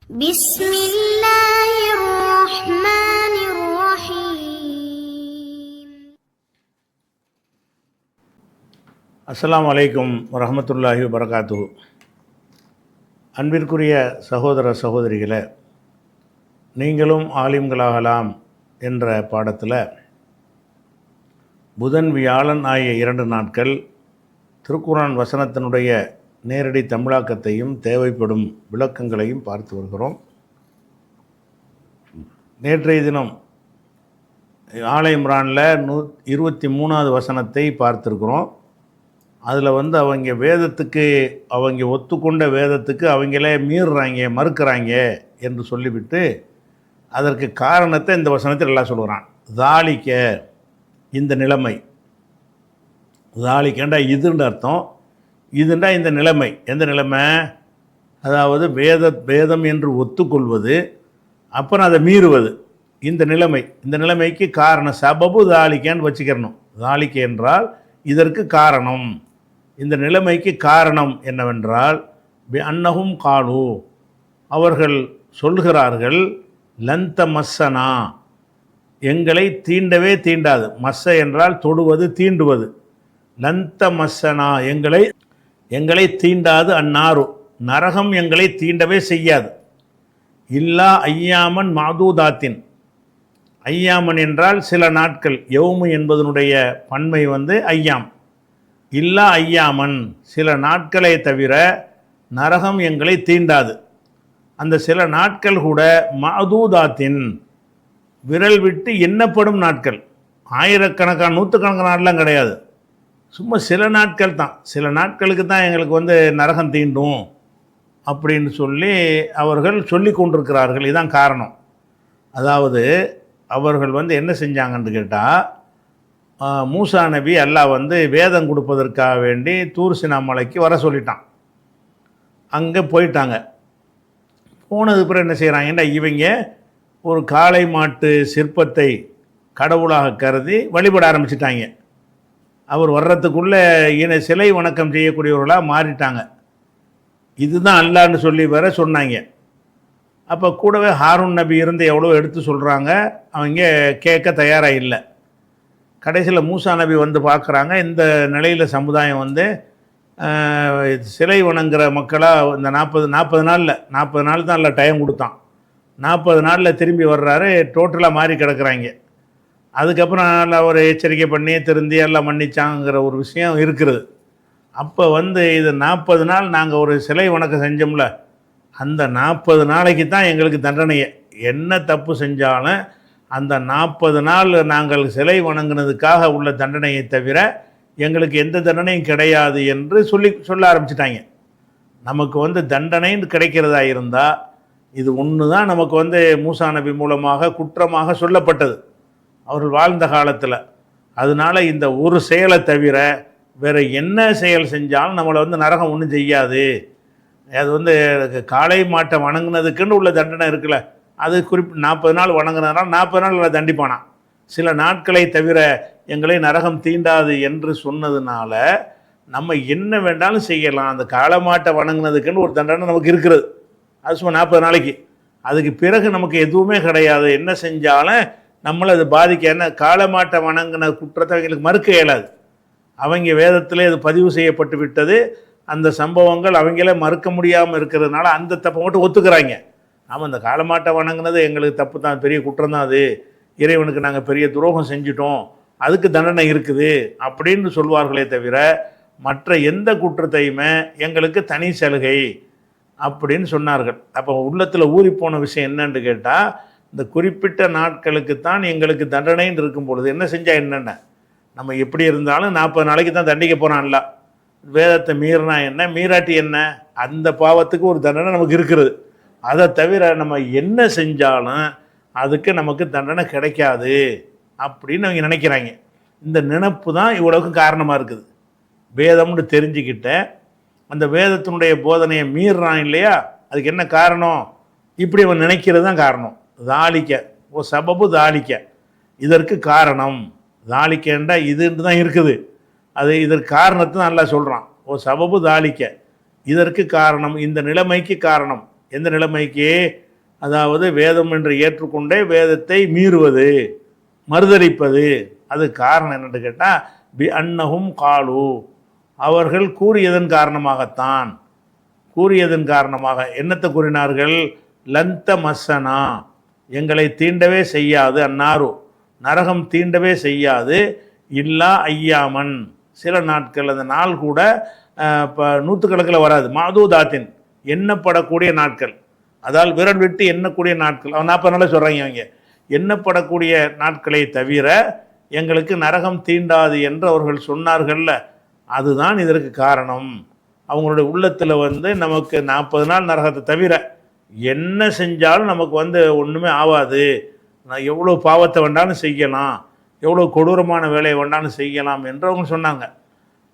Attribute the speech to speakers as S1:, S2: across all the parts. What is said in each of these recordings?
S1: بسم الله الرحمن الرحيم.
S2: அஸ்ஸலாமு அலைக்கும் வரஹ்மத்துல்லாஹி வபரகாத்துஹு. அன்பிற்குரிய சகோதர சகோதரிகளே, நீங்களும் ஆலிம்களாகலாம் என்ற பாடத்தில் புதன் வியாழன் ஆகிய 2 நாட்கள் திருக்குர்ஆன் வசனத்தினுடைய நேரடி தமிழாக்கத்தையும் தேவைப்படும் விளக்கங்களையும் பார்த்து வருகிறோம். நேற்றைய தினம் ஆல இம்ரானில் 23வது வசனத்தை பார்த்துருக்குறோம். அதில் அவங்க வேதத்துக்கு அவங்க ஒத்துக்கொண்ட வேதத்துக்கு அவங்களே மீறுறாங்க, மறுக்கிறாங்க என்று சொல்லிவிட்டு அதற்கு காரணத்தை இந்த வசனத்தில் எல்லாம் சொல்கிறான். தாலிக்க, இந்த நிலைமை, தாலிக்கண்டா இதுன்ற அர்த்தம். இதுண்டா இந்த நிலைமை. எந்த நிலைமை? அதாவது வேதம் என்று ஒத்துக்கொள்வது, அப்புறம் அதை மீறுவது. இந்த நிலைமை, இந்த நிலைமைக்கு காரணம் சபபு தாலிக்கன்னு வச்சுக்கிறணும். தாலிக்க என்றால் இதற்கு காரணம். இந்த நிலைமைக்கு காரணம் என்னவென்றால் அன்னஹும் காலு, அவர்கள் சொல்கிறார்கள், லந்த மஸ்ஸனா, எங்களை தீண்டவே தீண்டாது. மஸ்ஸ என்றால் தொடுவது, தீண்டுவது. லந்த மஸ்ஸனா, எங்களை தீண்டாது. அந்நாரு, நரகம் எங்களை தீண்டவே செய்யாது. இல்லா ஐயாமன் மாதூதாத்தின், ஐயாமன் என்றால் சில நாட்கள். யௌமு என்பதனுடைய பன்மை ஐயாம். இல்லா ஐயாமன், சில நாட்களை தவிர நரகம் எங்களை தீண்டாது. அந்த சில நாட்கள் கூட மாதூதாத்தின், விரல் விட்டு எண்ணப்படும் நாட்கள். ஆயிரக்கணக்கான நூற்றுக்கணக்கான நாட்லாம் கிடையாது, சும்மா சில நாட்கள் தான். சில நாட்களுக்கு தான் எங்களுக்கு நரகம் தீண்டும் அப்படின்னு சொல்லி அவர்கள் சொல்லி கொண்டிருக்கிறார்கள். இதுதான் காரணம். அதாவது அவர்கள் என்ன செஞ்சாங்கன்னு கேட்டால், மூசா நபி அல்லாஹ் வேதம் கொடுப்பதற்காக வேண்டி தூர் சினா மலைக்கு வர சொல்லிட்டான். அங்கே போயிட்டாங்க. போனது பிறகு என்ன செய்கிறாங்கன்னா, இவங்க ஒரு காளை மாட்டு சிற்பத்தை கடவுளாக கருதி வழிபட ஆரம்பிச்சிட்டாங்க. அவர் வர்றதுக்குள்ளே சிலை வணக்கம் செய்யக்கூடியவர்களாக மாறிட்டாங்க. இதுதான் அல்லான்னு சொல்லி வேற சொன்னாங்க. அப்போ கூடவே ஹாரூன் நபி இருந்து எவ்வளோ எடுத்து சொல்கிறாங்க, அவங்க கேட்க தயாராக இல்லை. கடைசியில் மூசா நபி பார்க்குறாங்க, இந்த நிலையில் சமுதாயம் சிலை வணங்குற மக்களாக இந்த 40 நாள் தான் இல்லை டைம் கொடுத்தான். 40 நாளில் திரும்பி வர்றாரு, டோட்டலாக மாறி கிடக்குறாங்க. அதுக்கப்புறம் நல்லா ஒரு எச்சரிக்கை பண்ணி திருந்தி எல்லாம் மன்னிச்சாங்கிற ஒரு விஷயம் இருக்கிறது. அப்போ இது 40 நாள் நாங்கள் ஒரு சிலை வணக்கம் செஞ்சோம்ல, அந்த 40 நாளைக்கு தான் எங்களுக்கு தண்டனையை. என்ன தப்பு செஞ்சாலும் அந்த 40 நாள் நாங்கள் சிலை வணங்கினதுக்காக உள்ள தண்டனையை தவிர எங்களுக்கு எந்த தண்டனையும் கிடையாது என்று சொல்ல ஆரம்பிச்சிட்டாங்க. நமக்கு தண்டனைன்னு கிடைக்கிறதா இருந்தால் இது ஒன்று தான் நமக்கு மூசா நபி மூலமாக குற்றமாக சொல்லப்பட்டது அவர்கள் வாழ்ந்த காலத்தில். அதனால் இந்த ஒரு செயலை தவிர வேறு என்ன செயல் செஞ்சாலும் நம்மளை நரகம் ஒன்றும் செய்யாது. அது காளை மாட்டை வணங்கினதுக்குன்னு உள்ள தண்டனை இருக்குல்ல, அது 40 நாள் வணங்கினால 40 நாள் தண்டிப்பானா. சில நாட்களை தவிர எங்களை நரகம் தீண்டாது என்று சொன்னதுனால நம்ம என்ன வேண்டாலும் செய்யலாம். அந்த காளை மாட்டை வணங்கினதுக்குன்னு ஒரு தண்டனை நமக்கு இருக்கிறது, அது சும்மா 40 நாளைக்கு. அதுக்கு பிறகு நமக்கு எதுவுமே கிடையாது. என்ன செஞ்சாலும் நம்மளை அது பாதிக்க. என்ன, காளை மாட்டை வணங்கின குற்றத்தை அவங்களுக்கு மறுக்க இயலாது. அவங்க வேதத்தில் இது பதிவு செய்யப்பட்டு விட்டது. அந்த சம்பவங்கள் அவங்களே மறுக்க முடியாமல் இருக்கிறதுனால அந்த தப்பை மட்டும் ஒத்துக்கிறாங்க. நாம் அந்த காளை மாட்டை வணங்கினது எங்களுக்கு தப்பு தான், பெரிய குற்றம் தான், அது இறைவனுக்கு நாங்கள் பெரிய துரோகம் செஞ்சிட்டோம், அதுக்கு தண்டனை இருக்குது அப்படின்னு சொல்வார்களே தவிர மற்ற எந்த குற்றத்தையுமே எங்களுக்கு தனி சலுகை அப்படின்னு சொன்னார்கள். அப்போ உள்ளத்தில் ஊறிப்போன விஷயம் என்னன்னு கேட்டால், இந்த குறிப்பிட்ட நாட்களுக்கு தான் எங்களுக்கு தண்டனைன்னு இருக்கும் பொழுது என்ன செஞ்சால் என்னென்ன, நம்ம எப்படி இருந்தாலும் 40 நாளைக்கு தான் தண்டிக்க போகிறான்ல. வேதத்தை மீறினா என்ன, மீறாட்டி என்ன, அந்த பாவத்துக்கு ஒரு தண்டனை நமக்கு இருக்கிறது. அதை தவிர நம்ம என்ன செஞ்சாலும் அதுக்கு நமக்கு தண்டனை கிடைக்காது அப்படின்னு அவங்க நினைக்கிறாங்க. இந்த நினைப்பு தான் இவ்வளவுக்கும் காரணமாக இருக்குது. வேதம்னு தெரிஞ்சுக்கிட்ட அந்த வேதத்தினுடைய போதனையை மீறுறான் இல்லையா, அதுக்கு என்ன காரணம்? இப்படி அவன் நினைக்கிறது தான் காரணம். தாலிக்க ஓ சபபு தாலிக்க, இதற்கு காரணம். தாலிக்கண்டா இதுன்னு தான் இருக்குது, அது இதற்கு காரணத்தை நல்லா சொல்கிறான். ஓ சபபு தாலிக்க, இதற்கு காரணம், இந்த நிலைமைக்கு காரணம். எந்த நிலைமைக்கு? அதாவது வேதம் என்று ஏற்றுக்கொண்டே வேதத்தை மீறுவது, மறுதலிப்பது. அது காரணம் என்னென்னு கேட்டால், பி அன்னஹும் காலு, அவர்கள் கூறியதன் காரணமாகத்தான். கூறியதன் காரணமாக என்னத்தை கூறினார்கள்? லந்த மஸ்ஸனா, எங்களை தீண்டவே செய்யாது, அந்நாரு நரகம் தீண்டவே செய்யாது, இல்லா ஐயாமன் சில நாட்கள், அந்த நாள் கூட இப்போ நூற்றுக்கணக்கில் வராது, மாதூதாத்தின் எண்ணப்படக்கூடிய நாட்கள், அதால் விரல் விட்டு எண்ணக்கூடிய நாட்கள். அவன் 40 நாள் சொல்கிறாங்க அவங்க, எண்ணப்படக்கூடிய நாட்களை தவிர எங்களுக்கு நரகம் தீண்டாது என்று அவர்கள் சொன்னார்கள்ல, அதுதான் இதற்கு காரணம். அவங்களுடைய உள்ளத்தில் நமக்கு 40 நாள் நரகத்தை தவிர என்ன செஞ்சாலும் நமக்கு ஒன்றுமே ஆகாது, நான் எவ்வளோ பாவத்தை வேண்டாலும் செய்யலாம், எவ்வளோ கொடூரமான வேலையை வேண்டாலும் செய்யலாம் என்று அவங்க சொன்னாங்க.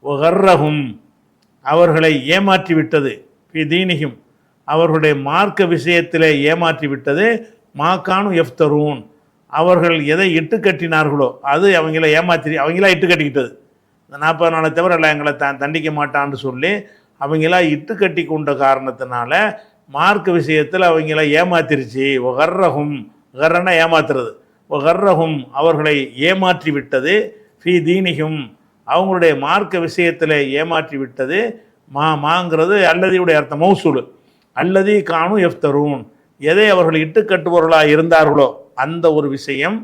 S2: ஒகர்ரகும், அவர்களை ஏமாற்றி விட்டது, தீனிகும், அவர்களுடைய மார்க்க விஷயத்திலே ஏமாற்றி விட்டது, மாக்கானு எஃப்தரூன், அவர்கள் எதை இட்டு கட்டினார்களோ அது அவங்கள ஏமாற்றி, அவங்களா இட்டு கட்டிக்கிட்டது. இந்த 40 நாளை தவிர எல்லாம் எங்களை தண்டிக்க மாட்டான்னு சொல்லி அவங்களா இட்டு கட்டி கொண்ட காரணத்தினால மார்க்க விஷயத்தில் அவங்கள ஏமாத்திருச்சு. ஒகர்ரகும், கர்ரனா ஏமாத்துறது, ஒகர்ரகும் அவர்களை ஏமாற்றி விட்டது, ஃபி தீனிகும், அவங்களுடைய மார்க்க விஷயத்தில் ஏமாற்றி விட்டது. மாங்கிறது அல்லதியுடைய அர்த்தம், மௌசூல். அல்லதி காணும் எஃப்தரூன், எதை அவர்கள் இட்டு கட்டுபவர்களாக இருந்தார்களோ அந்த ஒரு விஷயம்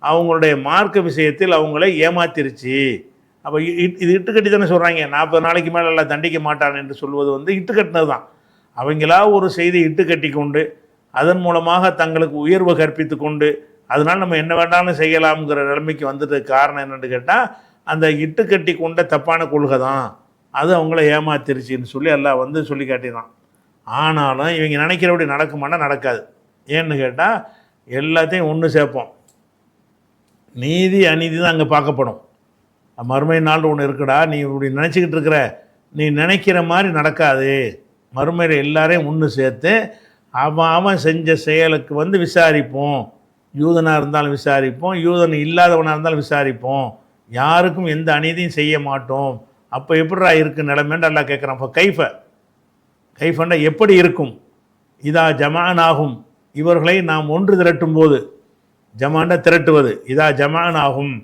S2: அவங்களுடைய மார்க்க விஷயத்தில் அவங்கள ஏமாத்திருச்சு. அப்போ இது இட்டுக்கட்டி தானே சொல்கிறாங்க. 40 நாளைக்கு மேலே எல்லாம் தண்டிக்க மாட்டான் என்று சொல்வது இட்டுக்கட்டினது தான். அவங்களா ஒரு செய்தி இட்டுக்கட்டி கொண்டு அதன் மூலமாக தங்களுக்கு உயர்வு கற்பித்து கொண்டு அதனால் நம்ம என்ன வேண்டாம்னு செய்யலாம்ங்கிற நிலைமைக்கு வந்துட்டதுக்கு காரணம் என்னென்னு கேட்டால், அந்த இட்டுக்கட்டி கொண்ட தப்பான கொள்கை தான் அது அவங்கள ஏமாத்திருச்சின்னு சொல்லி எல்லாம் சொல்லி காட்டினான். ஆனாலும் இவங்க நினைக்கிறபடி நடக்குமானா நடக்காது. ஏன்னு கேட்டால், எல்லாத்தையும் ஒன்று சேர்ப்போம். நீதி அநீதி தான் அங்கே பார்க்கப்படும். மறுமை நாள் ஒன்று இருக்குடா, நீ இப்படி நினச்சிக்கிட்டு இருக்கிற, நீ நினைக்கிற மாதிரி நடக்காது. மறுமையில் எல்லாரையும் ஒன்று சேர்த்து அவன் செஞ்ச செயலுக்கு விசாரிப்போம். யூதனாக இருந்தாலும் விசாரிப்போம், யூதன் இல்லாதவனாக இருந்தாலும் விசாரிப்போம், யாருக்கும் எந்த அநீதியும் செய்ய மாட்டோம். அப்போ எப்படிடா இருக்குது நிலைமைன்னு எல்லாம் கேட்குறான். இப்போ கைஃபண்டா எப்படி இருக்கும்? இதா ஜமானாகும், இவர்களை நாம் ஒன்று திரட்டும் போது, ஜமாண்டா திரட்டுவது, இதா ஜமானாகும்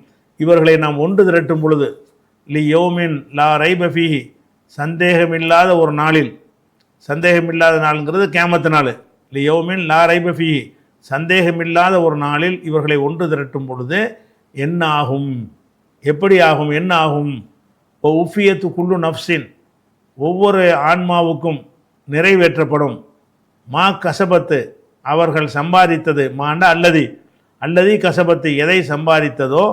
S2: இவர்களை நாம் ஒன்று திரட்டும் பொழுது, லி யோமின் லா ரைப ஃபீஹி, சந்தேகமில்லாத ஒரு நாளில், சந்தேகமில்லாத நாளுங்கிறது கியாமத்து நாள், லி யோமின் லா ரைப ஃபீஹி, சந்தேகமில்லாத ஒரு நாளில் இவர்களை ஒன்று திரட்டும் பொழுது என்ன ஆகும்? எப்படி ஆகும்? என்ன ஆகும்? இப்போ உஃபியத்து குல்லு நஃப்ஸின், ஒவ்வொரு ஆன்மாவுக்கும் நிறைவேற்றப்படும், மா கசபத்து அவர்கள் சம்பாதித்தது, மாண்டா அல்லதி கசபத்து எதை சம்பாதித்ததோ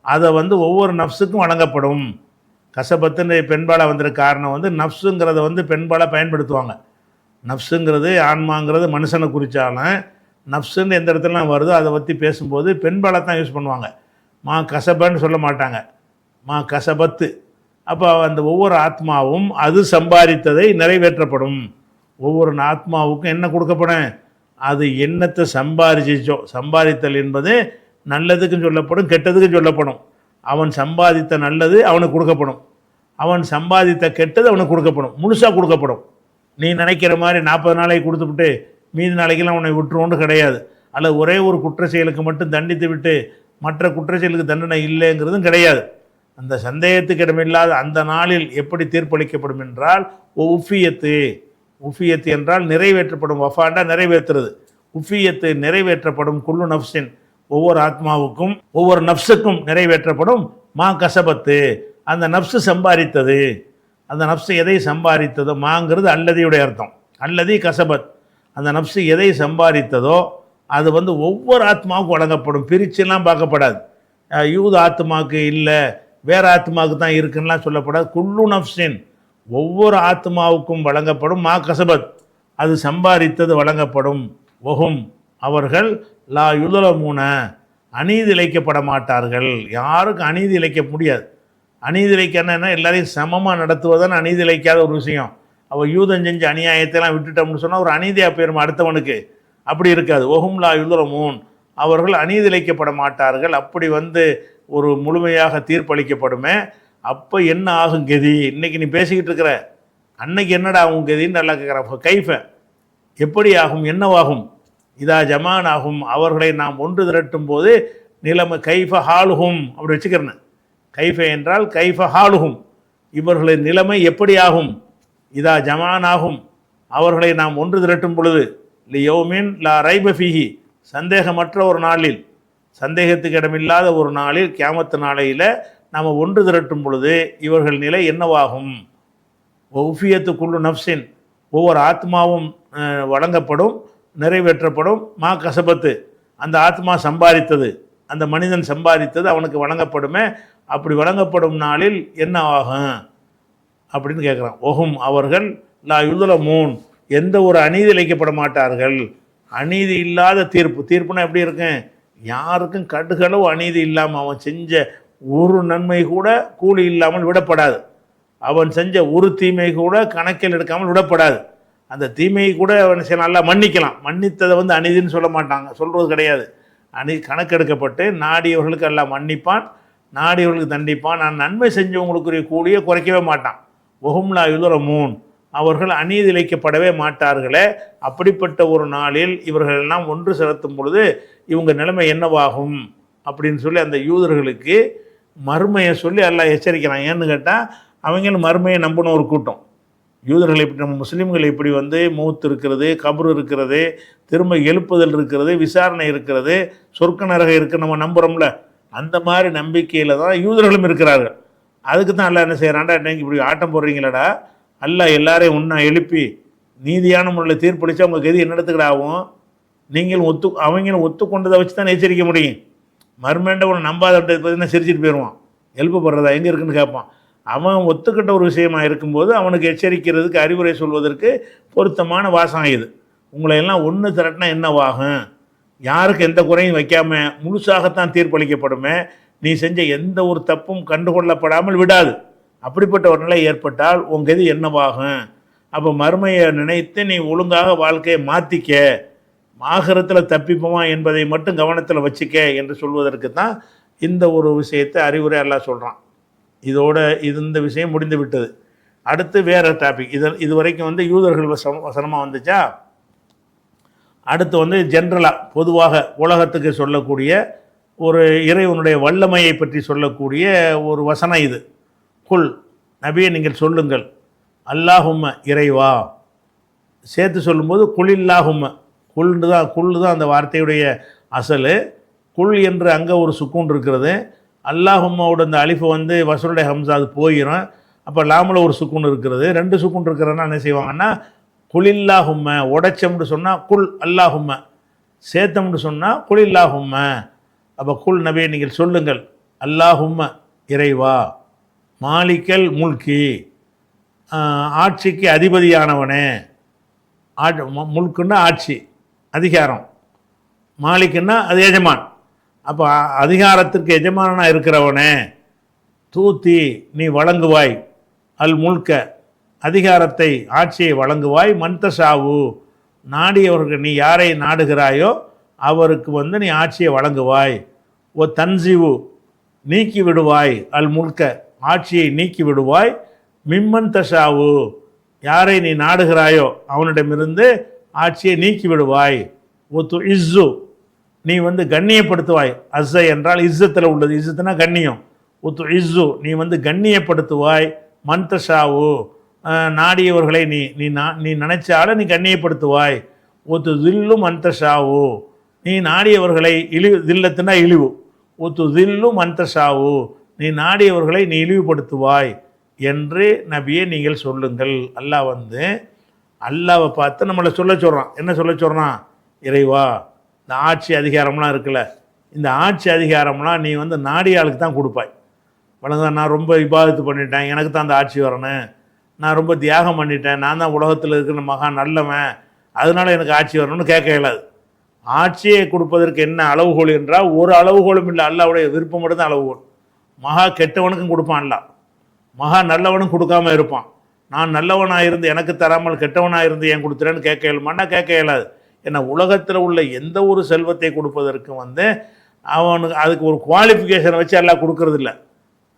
S2: அதை ஒவ்வொரு நஃப்ஸுக்கும் வழங்கப்படும். கசபத்துன்னு பெண்பாலாக வந்திருக்க காரணம் நஃப்ஸுங்கிறத பெண்பாலாக பயன்படுத்துவாங்க. நஃப்ஸுங்கிறது ஆன்மாங்கிறது மனுஷனை குறித்தாலும், நஃப்ஸுன்னு எந்த இடத்துலலாம் வருதோ அதை பற்றி பேசும்போது பெண்பாலை தான் யூஸ் பண்ணுவாங்க. மா கசபன்னு சொல்ல மாட்டாங்க, மா கசபத்து. அப்போ அந்த ஒவ்வொரு ஆத்மாவும் அது சம்பாதித்ததை நிறைவேற்றப்படும். ஒவ்வொரு ஆத்மாவுக்கும் என்ன கொடுக்கப்படும்? அது என்னத்தை சம்பாதிச்சோ, சம்பாதித்தல் என்பது நல்லதுக்கும் சொல்லப்படும், கெட்டதுக்கும் சொல்லப்படும். அவன் சம்பாதித்த நல்லது அவனுக்கு கொடுக்கப்படும், அவன் சம்பாதித்த கெட்டது அவனுக்கு கொடுக்கப்படும், முழுசாக கொடுக்கப்படும். நீ நினைக்கிற மாதிரி 40 நாளைக்கு கொடுத்துவிட்டு மீதி நாளைக்கெல்லாம் அவனை விட்டுருவோன்னு கிடையாது. அல்லது ஒரே ஒரு குற்ற செயலுக்கு மட்டும் தண்டித்து விட்டு மற்ற குற்ற செயலுக்கு தண்டனை இல்லைங்கிறதும் கிடையாது. அந்த சந்தேகத்துக்கு இடமில்லாத அந்த நாளில் எப்படி தீர்ப்பளிக்கப்படும் என்றால், உஃபியத்து என்றால் நிறைவேற்றப்படும். வஃபாண்டா நிறைவேற்றுறது. உஃபியத்து நிறைவேற்றப்படும். குல்லு நஃப்ஸின் ஒவ்வொரு ஆத்மாவுக்கும் ஒவ்வொரு நஃப்ஸுக்கும் நிறைவேற்றப்படும். மா கசபத்து அந்த நஃப்ஸு சம்பாதித்தது. அந்த நஃப்ஸு எதை சம்பாதித்ததோ, மாங்கிறது அல்லதியுடைய அர்த்தம், அல்லதி கசபத், அந்த நஃப்ஸு எதை சம்பாதித்ததோ அது ஒவ்வொரு ஆத்மாவுக்கும் வழங்கப்படும். பிரிச்சுலாம் பார்க்கப்படாது. யூத ஆத்மாவுக்கு இல்லை வேறு ஆத்மாவுக்கு தான் இருக்குன்னா சொல்லப்படாது. குல்லு நஃப்ஸின் ஒவ்வொரு ஆத்மாவுக்கும் வழங்கப்படும். மா கசபத் அது சம்பாதித்தது வழங்கப்படும். ஒஹும் அவர்கள் லா யுதலமூன அநீதி இழைக்கப்பட மாட்டார்கள். யாருக்கும் அநீதி இழைக்க முடியாது. அநீதி இழைக்கன்னா எல்லாரையும் சமமாக நடத்துவதுதான் அநீதி இழைக்காத ஒரு விஷயம். அவள் யூதன் செஞ்ச அநியாயத்தைலாம் விட்டுட்டோம்னு சொன்னால் ஒரு அநீதியாக போயிடும் அடுத்தவனுக்கு. அப்படி இருக்காது. ஒஹும் லா யுதலமூன் அவர்கள் அநீதி இழைக்கப்பட மாட்டார்கள். அப்படி ஒரு முழுமையாக தீர்ப்பளிக்கப்படுமே. அப்போ என்ன ஆகும் கதி? இன்றைக்கி நீ பேசிக்கிட்டு இருக்கிற, அன்னைக்கு என்னடா ஆகும் கதின்னு நல்லா கேட்குறப்ப கைஃப எப்படி ஆகும், என்னவாகும்? இதா ஜமான் ஆகும், அவர்களை நாம் ஒன்று திரட்டும் போது நிலைமை கைஃப ஹாலுகும் அப்படி வச்சுக்கிறேன். கைஃப என்றால் கைஃப ஹாலுகும், இவர்களின் நிலைமை எப்படி ஆகும்? இதா ஜமான் ஆகும், அவர்களை நாம் ஒன்று திரட்டும் பொழுது லியௌமின் லா ரைப ஃபீஹி, சந்தேகமற்ற ஒரு நாளில், சந்தேகத்துக்கு இடமில்லாத ஒரு நாளில், கியாமத்து நாளையில் நாம் ஒன்று திரட்டும் பொழுது இவர்கள் நிலை என்னவாகும்? உஃபியத்து குல்லு நஃப்ஸின், ஒவ்வொரு ஆத்மாவும் வழங்கப்படும், நிறைவேற்றப்படும். மா கசபத்து, அந்த ஆத்மா சம்பாதித்தது, அந்த மனிதன் சம்பாதித்தது அவனுக்கு வழங்கப்படுமே. அப்படி வழங்கப்படும் நாளில் என்ன ஆகும் அப்படின்னு கேட்குறான். ஒஹும், அவர்கள் லா யுதுலமூன், எந்த ஒரு அநீதி இழைக்கப்பட மாட்டார்கள். அநீதி இல்லாத தீர்ப்பு. தீர்ப்புனா எப்படி இருக்கும்? யாருக்கும் கடுகளவு அநீதி இல்லாமல் அவன் செஞ்ச ஒரு நன்மை கூட கூலி இல்லாமல் விடப்படாது. அவன் செஞ்ச ஒரு தீமை கூட கணக்கில் எடுக்காமல் விடப்படாது. அந்த தீமையை கூட அவன் நல்லா மன்னிக்கலாம். மன்னித்ததை அநீதின்னு சொல்ல மாட்டாங்க, சொல்கிறது கிடையாது. கணக்கெடுக்கப்பட்டு நாடியவர்களுக்கு எல்லாம் மன்னிப்பான், நாடியவர்களுக்கு தண்டிப்பான். நான் நன்மை செஞ்சவங்களுக்குரிய கூலியை குறைக்கவே மாட்டான். ஒஹும்லா யுதுலமூன், அவர்கள் அநீதி இழைக்கப்படவே மாட்டார்களே. அப்படிப்பட்ட ஒரு நாளில் இவர்கள் எல்லாம் ஒன்று செலுத்தும் பொழுது இவங்க நிலைமை என்னவாகும் அப்படின்னு சொல்லி அந்த யூதர்களுக்கு மறுமையை சொல்லி எல்லாம் எச்சரிக்கிறான். ஏன்னு கேட்டால் அவங்களும் மறுமையை நம்பின ஒரு கூட்டம். யூதர்கள் இப்படி, நம்ம முஸ்லீம்கள் இப்படி மௌத் இருக்கிறது, கபர் இருக்கிறது, திரும்ப எழுப்புதல் இருக்கிறது, விசாரணை இருக்கிறது, சொர்க்க நரகம் இருக்குது நம்ம நம்புகிறோம்ல, அந்த மாதிரி நம்பிக்கையில் தான் யூதர்களும் இருக்கிறார்கள். அதுக்கு தான் எல்லாம் என்ன செய்கிறான்டா, நீங்கள் இப்படி ஆட்டம் போடுறீங்களடா, அல்ல எல்லாரையும் ஒன்றா எழுப்பி நீதியான முறையில் தீர்ப்பளித்து அவங்க கதி என்னிடத்துக்கிட்ட ஆகும். நீங்களும் அவங்களும் ஒத்துக்கொண்டதை வச்சு தான் எச்சரிக்க முடியும். மறுமேண்ட ஒன்று நம்பாத பார்த்தீங்கன்னா சிரிச்சிட்டு போயிடுவான். எழுப்பப்படுறதா எங்கே இருக்குன்னு கேட்பான். அவன் ஒத்துக்கிட்ட ஒரு விஷயமா இருக்கும்போது அவனுக்கு எச்சரிக்கிறதுக்கு, அறிவுரை சொல்வதற்கு பொருத்தமான வாசகம் இது. உங்களை எல்லாம் ஒன்று திரட்டினா என்னவாகும்? யாருக்கு எந்த குறையும் வைக்காமல் முழுசாகத்தான் தீர்ப்பளிக்கப்படுமே. நீ செஞ்ச எந்த ஒரு தப்பும் கண்டுகொள்ளப்படாமல் விடாது. அப்படிப்பட்ட ஒரு நிலை ஏற்பட்டால் உங்கள் கதி என்னவாகும்? அப்போ மறுமையை நினைத்து நீ ஒழுங்காக வாழ்க்கையை மாற்றிக்க, ஆகிரத்தில் தப்பிப்போமா என்பதை மட்டும் கவனத்தில் வச்சுக்க என்று சொல்வதற்கு தான் இந்த ஒரு விஷயத்தை அறிவுரை எல்லாம் சொல்கிறான். இதோட இந்த விஷயம் முடிந்து விட்டது. அடுத்து வேறு டாபிக். இது வரைக்கும் யூதர்கள் வசனமாக வந்துச்சா. அடுத்து ஜென்ரலாக பொதுவாக உலகத்துக்கு சொல்லக்கூடிய ஒரு இறைவனுடைய வல்லமையை பற்றி சொல்லக்கூடிய ஒரு வசனம் இது. குல், நபியை நீங்கள் சொல்லுங்கள், அல்லாஹும்ம, இறைவா. சேர்த்து சொல்லும்போது குலில்லாஹும்ம, குல்லு தான் அந்த வார்த்தையுடைய அசலு. குல் என்று அங்கே ஒரு சுக்கூன் இருக்கிறது. அல்லாஹும்மாவோட அந்த அலிஃபை வசருடைய ஹம்சா அது போயிடும். அப்போ லாமில் ஒரு சுக்கூன் இருக்கிறது. ரெண்டு சுக்கூன் இருக்கிறதுனா என்ன செய்வாங்கன்னா, குலில்லாஹும்ம உடைச்சம்னு சொன்னால் குல் அல்லாஹும்ம, சேத்தம்னு சொன்னால் குலில்லாஹும்ம. அப்போ குல், நபியை நீங்கள் சொல்லுங்கள், அல்லாஹும்ம, இறைவா, மாலிக்கல் முல்கி, ஆட்சிக்கு அதிபதியானவனே. முல்குன்னா ஆட்சி, அதிகாரம். மாலிக்குன்னா அது எஜமான். அப்போ அதிகாரத்திற்கு எஜமானாக இருக்கிறவனே. தூத்தி, நீ வழங்குவாய், அல் முல்க, அதிகாரத்தை, ஆட்சியை வழங்குவாய். மன்தஷாவு, நாடியவர்கள், நீ யாரை நாடுகிறாயோ அவருக்கு நீ ஆட்சியை வழங்குவாய். ஓ தன்சிவு, நீக்கி விடுவாய், அல் முல்க, ஆட்சியை நீக்கி விடுவாய். மிம்மன் தஷாவு, யாரை நீ நாடுகிறாயோ அவனிடமிருந்து ஆட்சியை நீக்கி விடுவாய். ஒத்து இஸ்ஸு, நீ கண்ணியப்படுத்துவாய். அஸ்ஸை என்றால் இஸ்ஸத்தில் உள்ளது, இஸ்ஸத்துனா கண்ணியம். ஒத்து இஸ்ஸு, நீ கண்ணியப்படுத்துவாய். மன்தஷாவு, நாடியவர்களை நீ நினைச்சால நீ கண்ணியப்படுத்துவாய். ஒத்து தில்லு மன்தஷாவு, நீ நாடியவர்களை தில்லத்துனா இழிவு. ஒத்து தில்லு மன்தஷாவு, நீ நாடியவர்களை நீ இழிவுபடுத்துவாய் என்று நபியை நீங்கள் சொல்லுங்கள். அல்லாஹ் அல்லாவை பார்த்து நம்மளை சொல்ல சொல்கிறான். என்ன சொல்ல சொல்கிறான்? இறைவா, இந்த ஆட்சி அதிகாரம்லாம் இருக்குல்ல, இந்த ஆட்சி அதிகாரம்லாம் நீ நாடியாளுக்கு தான் கொடுப்பாய். வழங்க, நான் ரொம்ப இபாதத்து பண்ணிட்டேன், எனக்கு தான் அந்த ஆட்சி வரணும், நான் ரொம்ப தியாகம் பண்ணிட்டேன், நான் தான் உலகத்தில் இருக்கிற மகா நல்லவன், அதனால் எனக்கு ஆட்சி வரணும்னு கேட்க இயலாது. ஆட்சியை கொடுப்பதற்கு என்ன அளவுகோல் என்றால் ஒரு அளவுகோலும் இல்லை. அல்லாவுடைய விருப்பம் மட்டும் தான் அளவுகோல். மகா கெட்டவனுக்கும் கொடுப்பான் அல்ல, மகா நல்லவனும் கொடுக்காம இருப்பான். நான் நல்லவனாக இருந்து எனக்கு தராமல் கெட்டவனாக இருந்து ஏன் கொடுத்துறேன்னு கேட்க இயலுமான்னா கேட்க இயலாது. ஏன்னா உலகத்தில் உள்ள எந்த ஒரு செல்வத்தை கொடுப்பதற்கு அவனுக்கு அதுக்கு ஒரு குவாலிஃபிகேஷனை வச்சு எல்லாம் கொடுக்கறது இல்லை.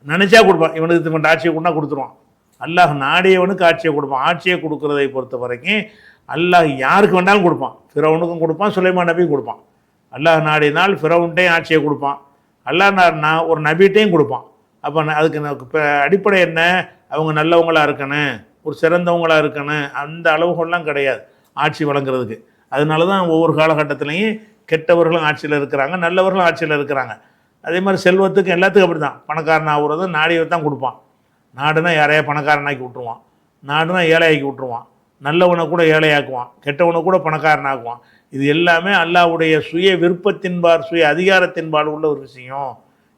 S2: நினச்சா கொடுப்பான், இவனுக்கு ஆட்சியை கொண்டா கொடுத்துருவான். அல்லாஹ் நாடியவனுக்கு ஆட்சியை கொடுப்பான். ஆட்சியை கொடுக்கறதை பொறுத்த வரைக்கும் அல்லாஹ் யாருக்கு வேண்டாலும் கொடுப்பான். ஃபிரௌனுக்கும் கொடுப்பான், சுலைமான் நபிக்கும் கொடுப்பான். அல்லாஹ் நாடினால் ஃபிரௌன்ட்டையும் ஆட்சியை கொடுப்பான், அல்லாஹ் நான் ஒரு நபிட்டையும் கொடுப்பான். அப்போ அதுக்கு இப்போ அடிப்படை என்ன? அவங்க நல்லவங்களாக இருக்கணும், ஒரு சிறந்தவங்களாக இருக்கணும். அந்த அளவுகள்லாம் கிடையாது ஆட்சி வழங்குறதுக்கு. அதனால தான் ஒவ்வொரு காலகட்டத்திலையும் கெட்டவர்களும் ஆட்சியில் இருக்கிறாங்க, நல்லவர்களும் ஆட்சியில் இருக்கிறாங்க. அதே மாதிரி செல்வத்துக்கு எல்லாத்துக்கும் அப்படி தான். பணக்காரன் ஆகுறது நாடியை தான் கொடுப்பான். நாடுனா யாரையா பணக்காரனாக்கி விட்டுருவான், நாடுனா ஏழையாக்கி விட்டுருவான், நல்லவனை கூட ஏழையாக்குவான், கெட்டவனை கூட பணக்காரனாக்குவான். இது எல்லாமே அல்லாஹ்வுடைய சுய விருப்பத்தின்பால், சுய அதிகாரத்தின்பால் உள்ள ஒரு விஷயம்.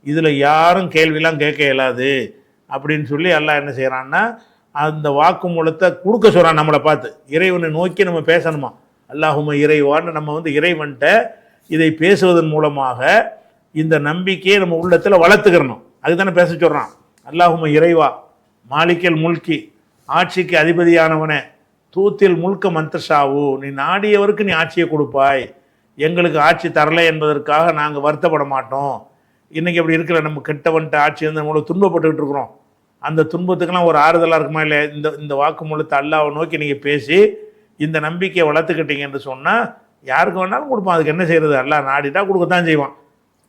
S2: இதில் யாரும் கேள்வியெல்லாம் கேட்க இயலாது அப்படின்னு சொல்லி அல்லாஹ் என்ன செய்கிறான்னா அந்த வாக்குமூலத்தை கொடுக்க சொல்கிறான். நம்மளை பார்த்து இறைவனை நோக்கி நம்ம பேசணுமா, அல்லாஹும்ம இறைவான்னு நம்ம வந்து இறைவன்கிட்ட இதை பேசுவதன் மூலமாக இந்த நம்பிக்கையை நம்ம உள்ளத்தில் வளர்த்துக்கிறணும். அதுதானே பேச சொல்கிறான். அல்லாஹும்ம இறைவா, மாலிக்கல் முல்கி, ஆட்சிக்கு அதிபதியானவனே, தூத்தில் முல்க மந்தஷாவு, நீ நாடியவருக்கு நீ ஆட்சியை கொடுப்பாய், எங்களுக்கு ஆட்சி தரலை என்பதற்காக நாங்கள் வருத்தப்பட மாட்டோம். இன்றைக்கி அப்படி இருக்கிற நம்ம கெட்டவன்ட்ட ஆட்சி வந்து நம்மளை துன்பப்பட்டுக்கிட்டு இருக்கிறோம். அந்த துன்பத்துக்கெல்லாம் ஒரு ஆறுதலாக இருக்குமா இல்லையா? இந்த வாக்குமூலத்தை அல்லாஹ்வை நோக்கி நீங்கள் பேசி இந்த நம்பிக்கையை வளர்த்துக்கிட்டீங்கன்னு சொன்னால் யாருக்கு வேணாலும் கொடுப்பான். அதுக்கு என்ன செய்கிறது? அல்லாஹ் நாடிட்டா கொடுக்கத்தான் செய்வான்.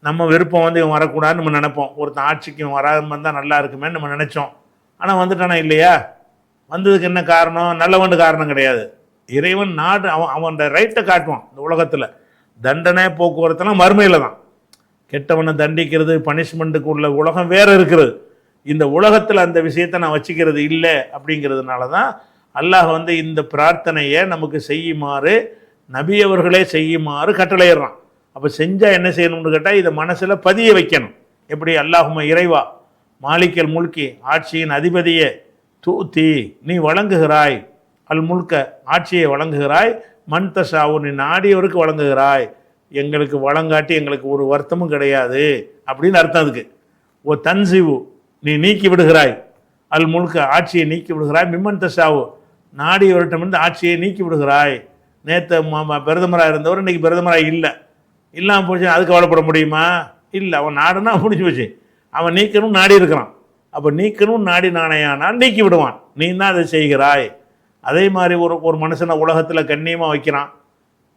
S2: நம்ம விருப்பம் வந்து இவன் வரக்கூடாதுன்னு நம்ம நினைப்போம். ஒருத்தன் ஆட்சிக்கு இவன் வராமல் வந்தால் நல்லா இருக்குமேன்னு நம்ம நினச்சோம். ஆனால் வந்துட்டானா இல்லையா? வந்ததுக்கு என்ன காரணம்? நல்லவன் காரணம் கிடையாது. இறைவன் நாடு அவன் ரைட்டை காட்டுவான். இந்த உலகத்தில் தண்டனை போக்குவரத்துலாம் மறுமையில் தான். கெட்டவனை தண்டிக்கிறது, பனிஷ்மெண்ட்டுக்கு உள்ள உலகம் வேறு இருக்கிறது. இந்த உலகத்தில் அந்த விஷயத்தை நான் வச்சுக்கிறது இல்லை. அப்படிங்கிறதுனால தான் அல்லாஹ் வந்து இந்த பிரார்த்தனையை நமக்கு செய்யுமாறு, நபி அவர்களே செய்யுமாறு கட்டளையிடுறான். அப்போ செஞ்சால் என்ன செய்யணும்னு கேட்டால் இதை மனசில் பதிய வைக்கணும். எப்படி? அல்லாஹும்ம இறைவா, மாலிக்கல் முல்கி, ஆட்சியின் அதிபதியே, தூத்தி, நீ வழங்குகிறாய், அல் முல்க, ஆட்சியை வழங்குகிறாய், மன் தஷாவு, நீ நாடியவருக்கு வழங்குகிறாய், எங்களுக்கு வழங்காட்டி எங்களுக்கு ஒரு வருத்தமும் கிடையாது அப்படின்னு அர்த்தம். அதுக்கு ஓ தன்சிவு, நீ நீக்கி விடுகிறாய், அல் முல்க, ஆட்சியை நீக்கி விடுகிறாய், மிம்மன் தஷாவு, நாடியவர்கிட்டமிருந்து ஆட்சியை நீக்கி விடுகிறாய். நேற்று பிரதமராக இருந்தவர் இன்றைக்கி பிரதமராக இல்லை, இல்லாமல் போச்சு, அதுக்கு கவலைப்பட முடியுமா? இல்லை. அவன் நாடுனா முடிஞ்சு போச்சு. அவன் நீக்கணும் நாடி இருக்கிறான். அப்போ நீக்கணும் நாடி நாணையானால் நீக்கி விடுவான். நீ தான் அதை செய்கிறாய். அதே மாதிரி ஒரு மனுஷனை உலகத்தில் கண்ணியமாக வைக்கிறான்,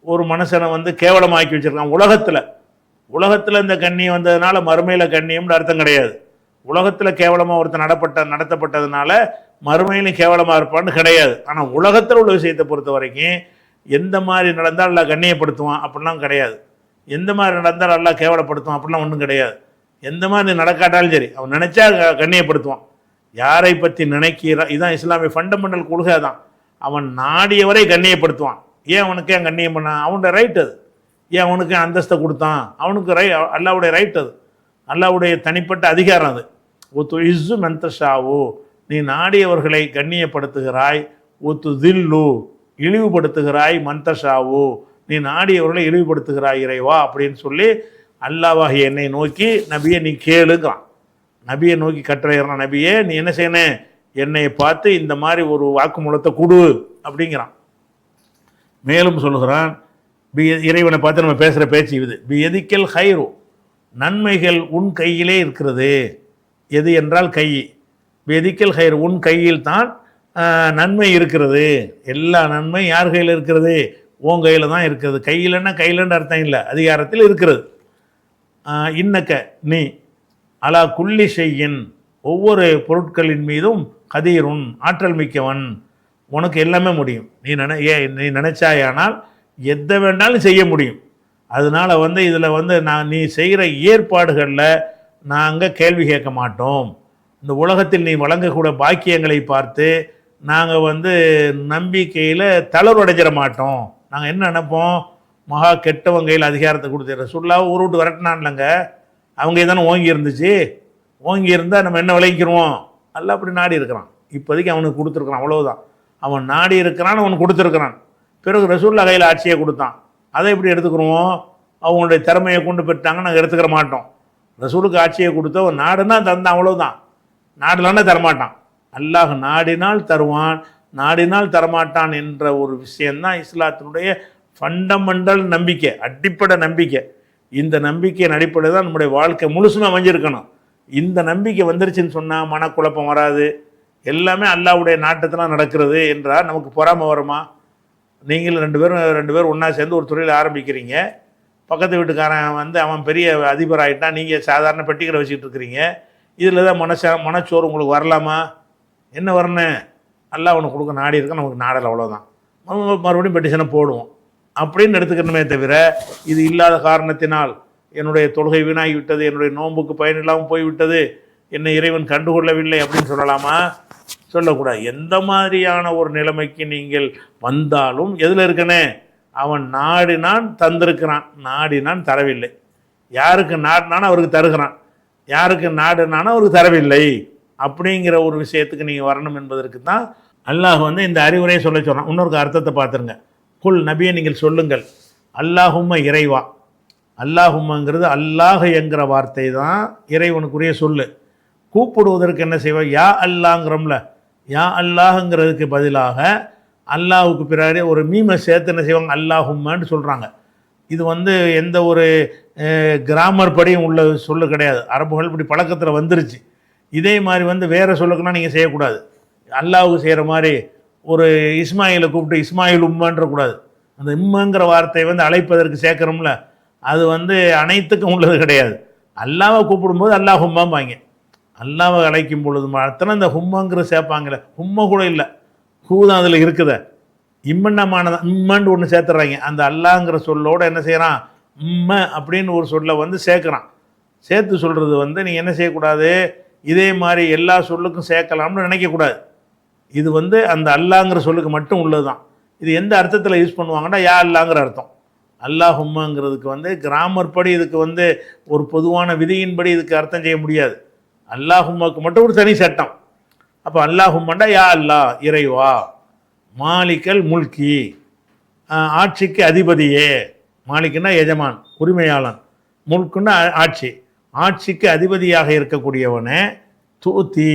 S2: ஒரு மனுஷனை வந்து கேவலமாக்கி வச்சுருக்கான். உலகத்தில் இந்த கண்ணியம் வந்ததுனால மறுமையில் கண்ணியம்னு அர்த்தம் கிடையாது. உலகத்தில் கேவலமாக ஒருத்தர் நடத்தப்பட்டதுனால மறுமையிலும் கேவலமாக இருப்பான்னு கிடையாது. ஆனால் உலகத்தில் உள்ள விஷயத்தை பொறுத்த வரைக்கும் எந்த மாதிரி நடந்தால் எல்லாம் கண்ணியப்படுத்துவான் அப்படிலாம் கிடையாது. எந்த மாதிரி நடந்தால் எல்லாம் கேவலப்படுத்துவான் அப்படிலாம் ஒன்றும் கிடையாது. எந்த மாதிரி நடக்காட்டாலும் சரி, அவன் நினச்சா கண்ணியப்படுத்துவான். யாரை பற்றி நினைக்கிறான், இதுதான் இஸ்லாமிய ஃபண்டமெண்டல் கொள்கை தான். அவன் நாடியவரை கண்ணியப்படுத்துவான். ஏன் அவனுக்கு ஏன் கண்ணியம் பண்ணான்? அவனோட ரைட் அது. ஏன் அவனுக்கு அந்தஸ்தை கொடுத்தான்? அவனுக்கு அல்லாவுடைய ரைட் அது, அல்லாவுடைய தனிப்பட்ட அதிகாரம் அது. ஒத்து இஸ்ஸு மந்தஷாவோ, நீ நாடியவர்களை கண்ணியப்படுத்துகிறாய், ஒத்து தில்லு, இழிவுபடுத்துகிறாய், மந்தஷாவோ, நீ நாடியவர்களை இழிவுபடுத்துகிறாய் இறைவா அப்படின்னு சொல்லி அல்லாஹ்வாகிய என்னை நோக்கி நபியை நீ கேளுங்கிறான். நபியை நோக்கி கட்டளையிறான். நபியே நீ என்ன செய்யணும்? என்னை பார்த்து இந்த மாதிரி ஒரு வாக்குமூலத்தை கொடு அப்படிங்கிறான். மேலும் சொல்லுகிறான், இறைவனை பார்த்து நம்ம பேசுகிற பேச்சு இது. எதிக்கல் ஹைரு, நன்மைகள் உன் கையிலே இருக்கிறது. எது என்றால் கை. எதிக்கல் ஹைரு, உன் கையில் தான் நன்மை இருக்கிறது. எல்லா நன்மை யார் கையில் இருக்கிறது? உன் கையில் தான் இருக்கிறது. கையிலன்னா கையிலன்னு அர்த்தம் இல்லை, அதிகாரத்தில் இருக்கிறது. இன்னக்க, நீ அலா குல்லி ஷையின், ஒவ்வொரு பொருட்களின் மீதும் கதீருன், ஆற்றல் மிக்கவன், உனக்கு எல்லாமே முடியும். நீ நினைச்சாயானால் எதை வேண்டாலும் செய்ய முடியும். அதனால் வந்து இதில் வந்து நீ செய்கிற ஏற்பாடுகளில் நாங்கள் கேள்வி கேட்க மாட்டோம். இந்த உலகத்தில் நீ வழங்கக்கூடிய பாக்கியங்களை பார்த்து நாங்கள் வந்து நம்பிக்கையில் தளர்வடைஞ்சிட மாட்டோம். நாங்கள் என்ன நினைப்போம்? மகா கெட்டவங்க கையில் அதிகாரத்தை கொடுத்துற சொல்லாவை ஊர் விட்டு வரட்டினான்லங்க, அவங்க தானே ஓங்கி இருந்துச்சு. ஓங்கி இருந்தால் நம்ம என்ன விளைவிக்கிறோம்? அல்ல அப்படி நாடி இருக்கிறான். இப்போதைக்கு அவனுக்கு கொடுத்துருக்குறான், அவ்வளவுதான். அவன் நாடி இருக்கிறான், அவனுக்கு கொடுத்துருக்குறான். பிறகு ரசூல்லா கையில் ஆட்சியை கொடுத்தான். அதை எப்படி எடுத்துக்கிறோம்? அவங்களுடைய திறமையை கொண்டு பெற்றாங்க, நாங்கள் எடுத்துக்கிற மாட்டோம். ரசூலுக்கு ஆட்சியை கொடுத்த ஒரு நாடுனா தந்தான், அவ்வளவுதான். நாடுலான்னா தரமாட்டான். அல்லாஹ் நாடினால் தருவான், நாடினால் தரமாட்டான் என்ற ஒரு விஷயந்தான் இஸ்லாத்தினுடைய ஃபண்டமெண்டல் நம்பிக்கை, அடிப்படை நம்பிக்கை. இந்த நம்பிக்கையின் அடிப்படையில் தான் நம்முடைய வாழ்க்கை முழுசுமே அமைஞ்சிருக்கணும். இந்த நம்பிக்கை வந்துருச்சுன்னு சொன்னால் மனக்குழப்பம் வராது, எல்லாமே அல்லாஹ்வுடைய நாட்டத்தில் நடக்கிறது என்றால் நமக்கு பொறாமை வருமா? நீங்களும் ரெண்டு பேரும் ஒன்றா சேர்ந்து ஒரு தொழில் ஆரம்பிக்கிறீங்க. பக்கத்து வீட்டுக்காரன் வந்து அவன் பெரிய அதிபர் ஆகிட்டான், நீங்கள் சாதாரண பெட்டிக்கடை வச்சுக்கிட்டு இருக்கிறீங்க. இதில் தான் மனச்சோறு உங்களுக்கு வரலாமா? என்ன வரணும்? அல்லாஹ் அவனுக்கு கொடுக்க நாடி இருக்க, நமக்கு நாடல் அவ்வளோதான், மறுபடியும் பெட்டிஷனை போடுவோம் அப்படின்னு எடுத்துக்கணுமே தவிர, இது இல்லாத காரணத்தினால் என்னுடைய தொழுகை வீணாகி விட்டது, என்னுடைய நோன்புக்கு பயனில்லாமல் போய்விட்டது, என்னை இறைவன் கண்டுகொள்ளவில்லை அப்படின்னு சொல்லலாமா? சொல்லக்கூடாது. எந்த மாதிரியான ஒரு நிலைமைக்கு நீங்கள் வந்தாலும் எதில் இருக்கனே, அவன் நாடினான் தந்திருக்கிறான், நாடினான் தரவில்லை. யாருக்கு நாடினானோ அவருக்கு தருகிறான், யாருக்கு நாடுனானோ அவருக்கு தரவில்லை. அப்படிங்கிற ஒரு விஷயத்துக்கு நீங்கள் வரணும் என்பதற்கு தான் அல்லாஹ் வந்து இந்த அறிவுரையை சொல்ல சொல்கிறான். இன்னொரு அர்த்தத்தை பார்த்துருங்க. குல் நபியை நீங்கள் சொல்லுங்கள், அல்லாஹும்ம இறைவா. அல்லாஹும்மங்கிறது அல்லாஹ் என்கிற வார்த்தை தான் இறைவனுக்குரிய சொல்லு. கூப்பிடுவதற்கு என்ன செய்வோம்? யா அல்லாங்கிறோம்ல, யா அல்லாஹுங்கிறதுக்கு பதிலாக அல்லாஹுக்கு பின்னாடி ஒரு மீமை சேர்த்து என்ன செய்வாங்க? அல்லாஹும்மன்னு சொல்கிறாங்க. இது வந்து எந்த ஒரு கிராமர் படியும் உள்ள சொல்லு கிடையாது. அரபுகள் இப்படி பழக்கத்தில் வந்துருச்சு. இதே மாதிரி வந்து வேறு சொல்லுக்குன்னா நீங்கள் செய்யக்கூடாது. அல்லாஹுக்கு செய்கிற மாதிரி ஒரு இஸ்மாயிலை கூப்பிட்டு இஸ்மாயில் உம்மன்றக்கூடாது. அந்த இம்மங்கிற வார்த்தையை வந்து அழைப்பதற்கு சேர்க்குறோம்ல, அது வந்து அனைத்துக்கும் உள்ளது கிடையாது. அல்லாவை கூப்பிடும்போது அல்லாஹ் ஹும்மாம்பாங்க, அல்லாவை அழைக்கும் பொழுது மாத்திரம் இந்த ஹும்மங்கிற சேர்ப்பாங்களே. ஹும்ம கூட இல்லை, ஹூ தான் அதில் இருக்குத. இம்மன்னமானதான், இம்மன்னு ஒன்று சேர்த்துறாங்க. அந்த அல்லாங்கிற சொல்லோடு என்ன செய்கிறான்? இம்ம அப்படின்னு ஒரு சொல்லை வந்து சேர்க்குறான். சேர்த்து சொல்கிறது வந்து நீங்கள் என்ன செய்யக்கூடாது? இதே மாதிரி எல்லா சொல்லுக்கும் சேர்க்கலாம்னு நினைக்கக்கூடாது. இது வந்து அந்த அல்லாங்கிற சொல்லுக்கு மட்டும் உள்ளது தான். இது எந்த அர்த்தத்தில் யூஸ் பண்ணுவாங்கன்னா, யா அல்லாங்கிற அர்த்தம். அல்லாஹும்மங்கிறதுக்கு வந்து கிராமர் படி இதுக்கு வந்து ஒரு பொதுவான விதியின்படி இதுக்கு அர்த்தம் செய்ய முடியாது. அல்லாஹும்மாவுக்கு மட்டும் ஒரு தனி சட்டம். அப்போ அல்லாஹும்மண்டா யா அல்லா இறைவா, மாலிக்கல் முல்கி ஆட்சிக்கு அதிபதியே. மாலிக்குன்னா எஜமான், உரிமையாளன். முல்குன்னா ஆட்சி, ஆட்சிக்கு அதிபதியாக இருக்கக்கூடியவனே. தூத்தி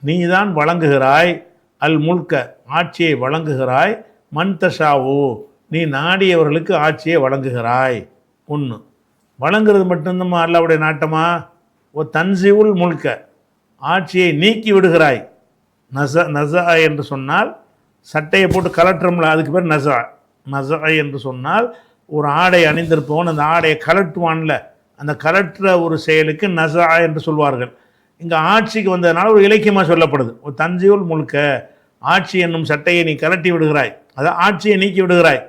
S2: நீ தான் வழங்குகிறாய், அல் முல்க ஆட்சியை வழங்குகிறாய், மன்தஷாவோ நீ நாடியவர்களுக்கு ஆட்சியை வழங்குகிறாய். ஒன்று வழங்குறது மட்டும்தான் அல்லாவுடைய நாட்டமா? ஓ தன்சிவுல் முல்க ஆட்சியை நீக்கி விடுகிறாய். நசா என்று சொன்னால் சட்டையை போட்டு கலட்டுறோம்ல, அதுக்கு பேர் நசா. நசா என்று சொன்னால் ஒரு ஆடை அணிந்திருப்பவன் அந்த ஆடையை கலட்டுவான்ல, அந்த கலட்டுற ஒரு செயலுக்கு நசா என்று சொல்வார்கள். இங்கே ஆட்சிக்கு வந்ததுனால ஒரு இலக்கியமாக சொல்லப்படுது. ஒரு தன்சிவுல் முல்க ஆட்சி என்னும் சட்டையை நீ கலட்டி விடுகிறாய், அதான் ஆட்சியை நீக்கி விடுகிறாய்.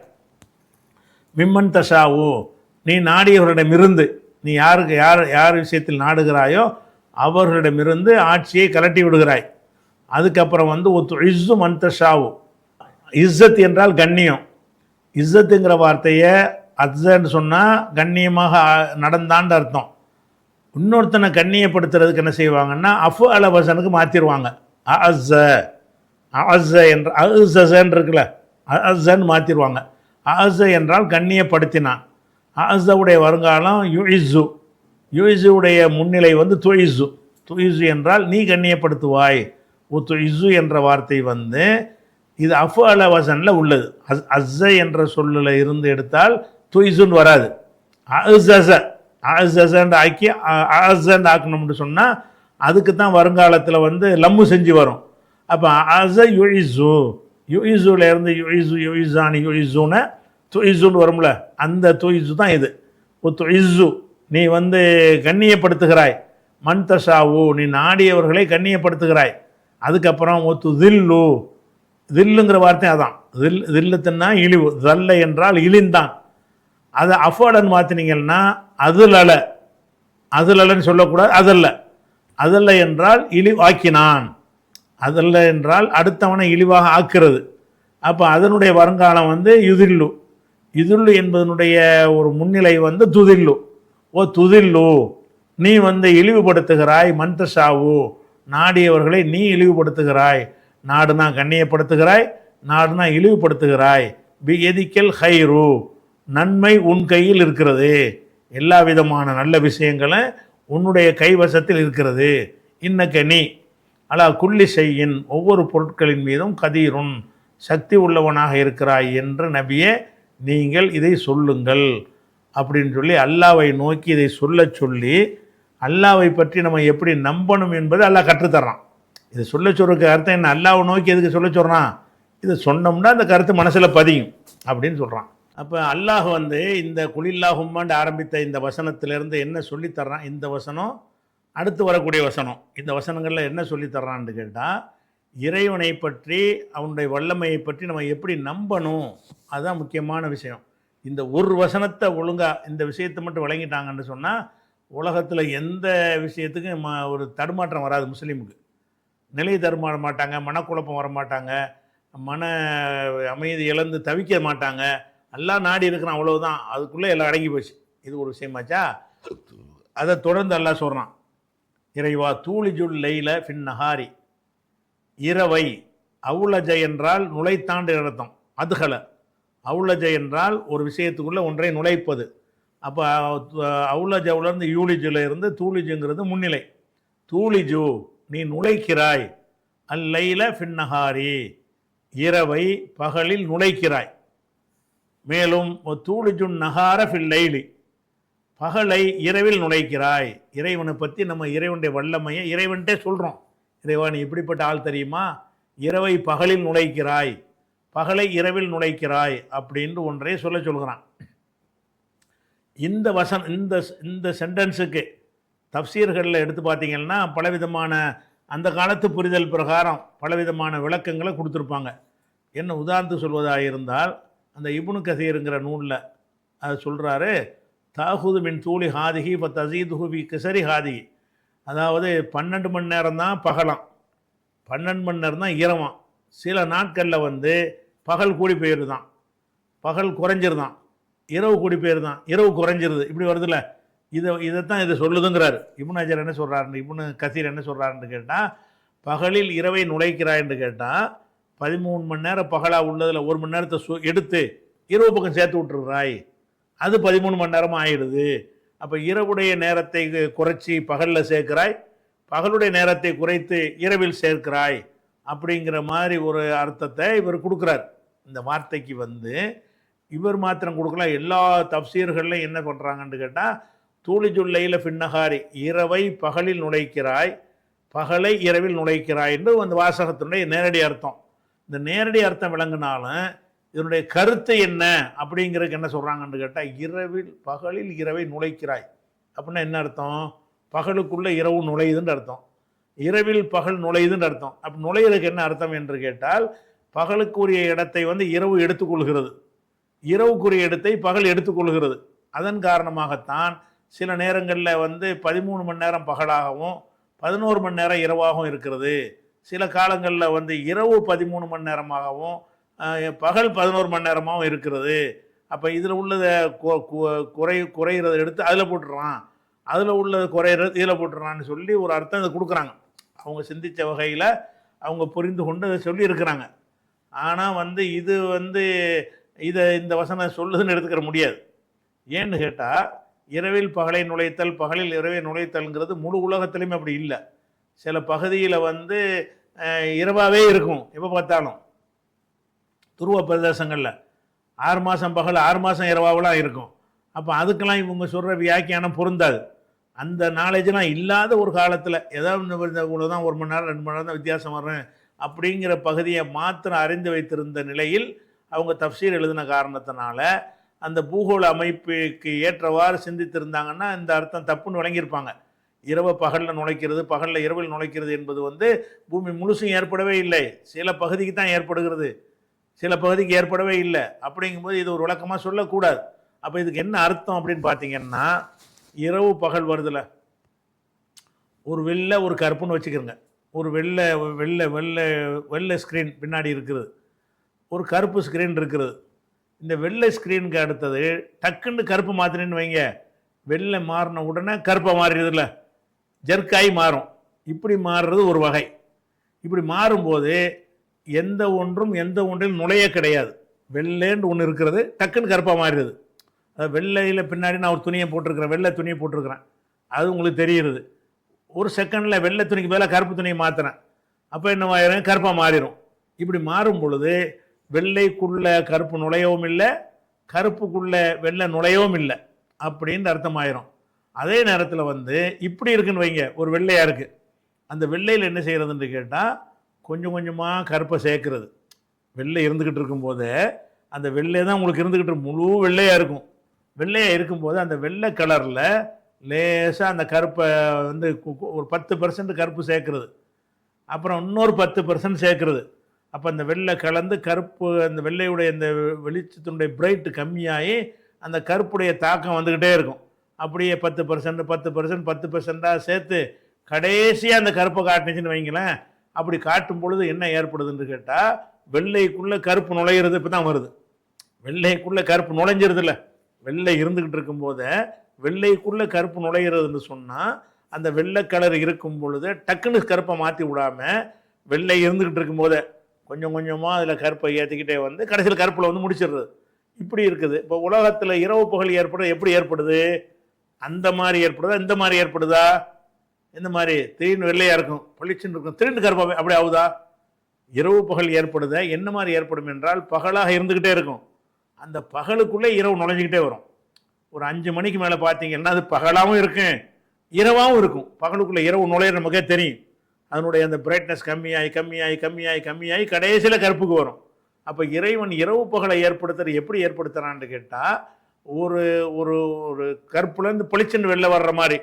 S2: மிம்மன் தஷாவோ நீ நாடியவர்களிடமிருந்து, நீ யார் விஷயத்தில் நாடுகிறாயோ அவர்களிடமிருந்து ஆட்சியை கலட்டி விடுகிறாய். அதுக்கப்புறம் வந்து ஒத்து இஸ்ஸு மன்தஷாவோ, இஸ்ஸத் என்றால் கண்ணியம். இஸ்ஸத்துங்கிற வார்த்தையை அஸ்ஸன்னு சொன்னால் கண்ணியமாக நடந்தான்னு அர்த்தம். இன்னொருத்தனை கண்ணியப்படுத்துறதுக்கு என்ன செய்வாங்கன்னா அஃபு அல வசனுக்கு மாற்றிடுவாங்க. அஸ்ஸ அஸ்ஸ என்ற அஸ்ஸன்னு இருக்குல்ல, அஸ்ஸன்னு மாற்றிடுவாங்க. அஸ்ஸ என்றால் கண்ணியப்படுத்தினான். அஸ்ஸவுடைய வருங்காலம் யுஇஸ்ஸு, யுஇஸ்ஸுடைய முன்னிலை வந்து துஇஸ்ஸு. துஇஸ்ஸு என்றால் நீ கண்ணியப்படுத்துவாய். துஇஸ்ஸு என்ற வார்த்தை வந்து இது அஃபு அல வசனில் உள்ளது. அஸ்ஸ என்ற சொல்லில் இருந்து எடுத்தால் துஇஸ்ஸுன்னு வராது. அஸ்ஸ அஸ்ஸன்னு ஆக்கி அஸ்ஸன்னு ஆக்கணும்னு சொன்னால் அதுக்கு தான் வருங்காலத்தில் வந்து லம்மு செஞ்சு வரும். அப்போ அஸ்ஸ யுஇஸ்ஸு, யுஇஸ்ஸுலேருந்து யுஇஸ்ஸு யுஇஸ்ஸானி யுஇஸ்ஸுன்னு துஇஸ்ஸுன்னு வரும்ல, அந்த துஇஸ்ஸு தான் இது. துஇஸ்ஸு நீ வந்து கண்ணியப்படுத்துகிறாய், மன்தஷாவு நீ நாடியவர்களை கண்ணியப்படுத்துகிறாய். அதுக்கப்புறம் ஒத்து தில்லு, தில்லுங்கிற வார்த்தை அதான். தில்லுத்துன்னா இழிவு, தல்ல என்றால் இழிந்தான். அதை அஃபோர்டன் மாற்றினீங்கன்னா அதுலல, அதுலன்னு சொல்லக்கூடாது. அதல்ல, அதல்ல என்றால் இழிவாக்கினான், அதல்ல என்றால் அடுத்தவனை இழிவாக ஆக்குறது. அப்போ அதனுடைய வருங்காலம் வந்து யுதில்லு. யுதில்லு என்பதனுடைய ஒரு முன்னிலை வந்து துதில்லு. ஓ துதில்லு நீ வந்து இழிவுபடுத்துகிறாய், மன்தஷாவு நாடியவர்களை நீ இழிவுபடுத்துகிறாய். நாடுனா கண்ணியப்படுத்துகிறாய், நாடுனா இழிவுபடுத்துகிறாய். பியதிக்கல் ஹைரு நன்மை உன் கையில் இருக்கிறது, எல்லா விதமான நல்ல விஷயங்களும் உன்னுடைய கைவசத்தில் இருக்கிறது. இன்னக்க நீ அலா குல்லி செய்யின் ஒவ்வொரு பொருட்களின் மீதும் கதீருன் சக்தி உள்ளவனாக இருக்கிறாய் என்று நபியே நீங்கள் இதை சொல்லுங்கள் அப்படின்னு சொல்லி அல்லாவை நோக்கி இதை சொல்லி அல்லாவை பற்றி நம்ம எப்படி நம்பணும் என்பதை அல்லாஹ் கற்றுத்தர்றான். இது சொல்ல சொல்றதுக்கு அர்த்தம் என்ன? அல்லாவை நோக்கி எதுக்கு சொல்ல சொல்கிறான்? இது சொன்னோம்னா அந்த கருத்து மனசில் பதியும் அப்படின்னு சொல்கிறான். அப்போ அல்லாஹ் வந்து இந்த குலில்லாஹும்மாண்டு ஆரம்பித்த இந்த வசனத்திலேருந்து என்ன சொல்லித்தர்றான், இந்த வசனம் அடுத்து வரக்கூடிய வசனம், இந்த வசனங்களில் என்ன சொல்லித்தர்றான்னு கேட்டால், இறைவனை பற்றி அவனுடைய வல்லமையை பற்றி நம்ம எப்படி நம்பணும், அதுதான் முக்கியமான விஷயம். இந்த ஒரு வசனத்தை ஒழுங்காக இந்த விஷயத்தை மட்டும் வழங்கிட்டாங்கன்னு சொன்னால் உலகத்தில் எந்த விஷயத்துக்கும் ஒரு தடுமாற்றம் வராது. முஸ்லீமுக்கு நிலை தடுமாற மாட்டாங்க, மனக்குழப்பம் வரமாட்டாங்க, மன அமைதி இழந்து தவிக்க மாட்டாங்க. எல்லாம் நாடி இருக்கிறான், அவ்வளவுதான், அதுக்குள்ளே எல்லாம் அடங்கி போச்சு. இது ஒரு விஷயமாச்சா. அதை தொடர்ந்து அல்லாஹ் சொல்கிறான், இறைவா தூளிஜுல் லைல ஃபின் நஹாரி, இரவை, அவுலஜ என்றால் நுழைத்தாண்டு அர்த்தம், அதுகல அவுலஜ என்றால் ஒரு விஷயத்துக்குள்ளே ஒன்றை நுழைப்பது. அப்போ அவுலஜவுலேருந்து யூலிஜுல இருந்து தூளிஜுங்கிறது முன்னிலை. தூளிஜு நீ நுழைக்கிறாய், அல்லைல ஃபின் நஹாரி இரவை பகலில் நுழைக்கிறாய். மேலும் தூளிஜுன் நஹார ஃபில் லைலி பகலை இரவில் நுழைக்கிறாய். இறைவனை பற்றி நம்ம இறைவனுடைய வல்லமையை இறைவன்ட்டே சொல்கிறோம். இறைவா நீ இப்படிப்பட்ட ஆள் தெரியுமா, இரவை பகலில் நுழைக்கிறாய், பகலை இரவில் நுழைக்கிறாய் அப்படின்னு ஒன்றை சொல்கிறான். இந்த இந்த சென்டென்ஸுக்கு தப்சீர்களில் எடுத்து பார்த்தீங்கன்னா பலவிதமான அந்த காலத்து புரிதல் பிரகாரம் பலவிதமான விளக்கங்களை கொடுத்துருப்பாங்க. என்ன உதாரணத்துக்கு சொல்வதாக இருந்தால், அந்த இப்னு கசீருங்கிற நூலில் அது சொல்கிறாரு, தாஹுது மின் தூளி ஹாதிகி இப்போ தசீதுஹு பி கிசரி ஹாதிகி, அதாவது 12 மணி நேரம் தான் பகலாம், 12 மணி நேரம் தான் இரவாம். சில நாட்களில் வந்து பகல் கூடி போயிடுதான், பகல் குறைஞ்சிருதான், இரவு கூடி போயிருதான், இரவு குறைஞ்சிருது, இப்படி வருதுல்ல. இதைத்தான் இது சொல்லுதுங்கிறார். இப்னு ஹஜர் என்ன சொல்கிறாருன்னு, இப்னு கசீர் என்ன சொல்கிறாருன்னு கேட்டால், பகலில் இரவை நுழைக்கிறாய்ன்னு கேட்டால் 13 மணி நேரம் பகலாக உள்ளதில் 1 மணி நேரத்தை எடுத்து இரவு பக்கம் சேர்த்து விட்டுருக்குறாய், அது 13 மணி நேரமாக ஆயிடுது. அப்போ இரவுடைய நேரத்தை குறைச்சி பகலில் சேர்க்கிறாய், பகலுடைய நேரத்தை குறைத்து இரவில் சேர்க்கிறாய் அப்படிங்கிற மாதிரி ஒரு அர்த்தத்தை இவர் கொடுக்குறார். இந்த வார்த்தைக்கு வந்து இவர் மாத்திரம் கொடுக்கலாம், எல்லா தப்சீர்கள்லையும் என்ன பண்ணுறாங்கன்னு கேட்டால், தூளிஜுல்லைல ஃபின்னஹாரி இரவை பகலில் நுழைக்கிறாய், பகலை இரவில் நுழைக்கிறாய் என்று அந்த வாசகத்தினுடைய நேரடி அர்த்தம். இந்த நேரடி அர்த்தம் விளங்கினாலும் இதனுடைய கருத்து என்ன அப்படிங்கிறதுக்கு என்ன சொல்கிறாங்கன்னு கேட்டால், பகலில் இரவை நுழைக்கிறாய் அப்படின்னா என்ன அர்த்தம், பகலுக்குள்ளே இரவு நுழையுதுன்னு அர்த்தம், இரவில் பகல் நுழையுதுன்னு அர்த்தம். அப்போ நுழையிறதுக்கு என்ன அர்த்தம் என்று கேட்டால், பகலுக்குரிய இடத்தை வந்து இரவு எடுத்துக்கொள்கிறது, இரவுக்குரிய இடத்தை பகல் எடுத்துக்கொள்கிறது. அதன் காரணமாகத்தான் சில நேரங்களில் வந்து 13 மணி நேரம் பகலாகவும் 11 மணி நேரம் இரவாகவும் இருக்கிறது. சில காலங்களில் வந்து இரவு 13 மணி நேரமாகவும் பகல் 11 மணி நேரமாகவும் இருக்கிறது. அப்போ இதில் உள்ளதை குறைகிறத எடுத்து அதில் போட்டுடுறான், அதில் உள்ளது குறையிறது இதில் போட்டுடுறான்னு சொல்லி ஒரு அர்த்தம் இதை கொடுக்குறாங்க. அவங்க சிந்தித்த வகையில் அவங்க புரிந்து கொண்டு அதை சொல்லியிருக்கிறாங்க. ஆனால் வந்து இது வந்து இந்த வசனம் சொல்லுதுன்னு எடுத்துக்கிற முடியாது. ஏன்னு கேட்டால், இரவில் பகலை நுழைத்தல், பகலில் இரவை நுழைத்தல்ங்கிறது முழு உலகத்துலேயுமே அப்படி இல்லை. சில பகுதியில் வந்து இரவாகவே இருக்கும், எப்போ பார்த்தாலும் துருவ பிரதேசங்களில் 6 மாதம் பகல் 6 மாதம் இரவாவெலாம் இருக்கும். அப்போ அதுக்கெல்லாம் இவங்க சொல்கிற வியாக்கியானம் பொருந்தாது. அந்த நாலேஜெலாம் இல்லாத ஒரு காலத்தில் ஏதாவது இவ்வளோதான் 1 மணி நேரம் 2 மணி நேரம் தான் வித்தியாசம் வர்றேன் அப்படிங்கிற பகுதியை மாத்திரம் அறிந்து வைத்திருந்த நிலையில் அவங்க தப்சீர் எழுதின காரணத்தினால அந்த பூகோள அமைப்புக்கு ஏற்றவாறு சிந்தித்திருந்தாங்கன்னா இந்த அர்த்தம் தப்புன்னு வழங்கியிருப்பாங்க. இரவு பகலில் நுழைக்கிறது, பகலில் இரவில் நுழைக்கிறது என்பது வந்து பூமி முழுசும் ஏற்படவே இல்லை, சில பகுதிக்கு தான் ஏற்படுகிறது, சில பகுதிக்கு ஏற்படவே இல்லை. அப்படிங்கும்போது இது ஒரு விளக்கமாக சொல்லக்கூடாது. அப்போ இதுக்கு என்ன அர்த்தம் அப்படின்னு பார்த்தீங்கன்னா, இரவு பகல் வருதுல, ஒரு வெள்ளை ஒரு கருப்புன்னு வச்சுக்கிறோங்க, ஒரு வெள்ளை வெள்ளை வெள்ளை வெள்ளை ஸ்க்ரீன் பின்னாடி இருக்கிறது, ஒரு கருப்பு ஸ்க்ரீன் இருக்கிறது. இந்த வெள்ளை ஸ்க்ரீனுக்கு அடுத்தது டக்குன்னு கருப்பு மாற்றினு வைங்க, வெள்ளை மாறின உடனே கருப்பை மாறிடுதுல, ஜர்க்காய் மாறும். இப்படி மாறுறது ஒரு வகை. இப்படி மாறும்போது எந்த ஒன்றில் நுழைய கிடையாது. வெள்ளைன்னு ஒன்று இருக்கிறது, டக்குன்னு கருப்பாக மாறிடுது. அது வெள்ளையில் பின்னாடி நான் ஒரு துணியை போட்டிருக்கிறேன், வெள்ளை துணியை போட்டிருக்கிறேன், அது உங்களுக்கு தெரிகிறது. ஒரு செகண்டில் வெள்ளை துணிக்கு பதிலாக கருப்பு துணியை மாற்றுறேன், அப்போ என்ன ஆயிரும், கருப்பாக மாறிடும். இப்படி மாறும் பொழுது வெள்ளைக்குள்ளே கருப்பு நுழையவும் இல்லை, கருப்புக்குள்ளே வெள்ளை நுழையவும் இல்லை அப்படின்னு அர்த்தமாயிரும். அதே நேரத்தில் வந்து இப்படி இருக்குன்னு வைங்க, ஒரு வெள்ளையாக இருக்குது, அந்த வெள்ளையில் என்ன செய்கிறதுன்னு கேட்டால் கொஞ்சம் கொஞ்சமாக கருப்பை சேர்க்கறது, வெள்ளை இருந்துக்கிட்டு இருக்கும்போது அந்த வெள்ளை தான் உங்களுக்கு இருந்துக்கிட்டு முழு வெள்ளையாக இருக்கும். வெள்ளையாக இருக்கும்போது அந்த வெள்ளை கலரில் லேசாக அந்த கருப்பை வந்து ஒரு 10% கருப்பு சேர்க்குறது, அப்புறம் இன்னொரு 10% சேர்க்குறது. அப்போ அந்த வெள்ளை கலந்து கருப்பு அந்த வெள்ளையுடைய இந்த வெளிச்சத்தினுடைய பிரைட்டு கம்மியாகி அந்த கருப்புடைய தாக்கம் வந்துக்கிட்டே இருக்கும். அப்படியே 10% 10% 10%ஆக சேர்த்து கடைசியாக அந்த கருப்பை காட்டுச்சுன்னு வைங்களேன். அப்படி காட்டும் பொழுது என்ன ஏற்படுதுன்னு கேட்டால், வெள்ளைக்குள்ளே கருப்பு நுழையிறது இப்போ தான் வருது. வெள்ளைக்குள்ளே கருப்பு நுழைஞ்சிருது இல்லை, வெள்ளை இருந்துக்கிட்டு இருக்கும்போது வெள்ளைக்குள்ளே கருப்பு நுழைகிறதுன்னு சொன்னால், அந்த வெள்ளை கலர் இருக்கும் பொழுது டக்குன்னு கருப்பை மாற்றி விடாமல் வெள்ளை இருந்துக்கிட்டு இருக்கும்போதே கொஞ்சம் கொஞ்சமாக அதில் கருப்பை ஏற்றிக்கிட்டே வந்து கடைசியில் கருப்பில் வந்து முடிச்சிடுறது. இப்படி இருக்குது. இப்போ உலகத்தில் இரவு பகல் ஏற்படுறது எப்படி ஏற்படுது? அந்த மாதிரி ஏற்படுதா, இந்த மாதிரி ஏற்படுதா? இந்த மாதிரி திடீர்னு வெள்ளையாக இருக்கும், பளிச்சுன்னு இருக்கும், திடீர்னு கருப்பாக அப்படி ஆகுதா? இரவு பகல் ஏற்படுத என்ன மாதிரி ஏற்படும் என்றால், பகலாக இருந்துக்கிட்டே இருக்கும், அந்த பகலுக்குள்ளே இரவு நுழைஞ்சிக்கிட்டே வரும். ஒரு 5 மணிக்கு மேலே பார்த்தீங்கன்னா அது பகலாகவும் இருக்கும், இரவாகவும் இருக்கும். பகலுக்குள்ளே இரவு நுழையிற நமக்கே தெரியும். அதனுடைய அந்த பிரைட்னஸ் கம்மியாகி கம்மியாகி கம்மியாகி கம்மியாகி கடைசியில் கருப்புக்கு வரும். அப்போ இறைவன் இரவு பகலை ஏற்படுத்துறது எப்படி ஏற்படுத்துகிறான்னு கேட்டால், ஒரு ஒரு ஒரு கருப்புலேருந்து பளிச்சுன்னு வெளில வர்ற மாதிரி,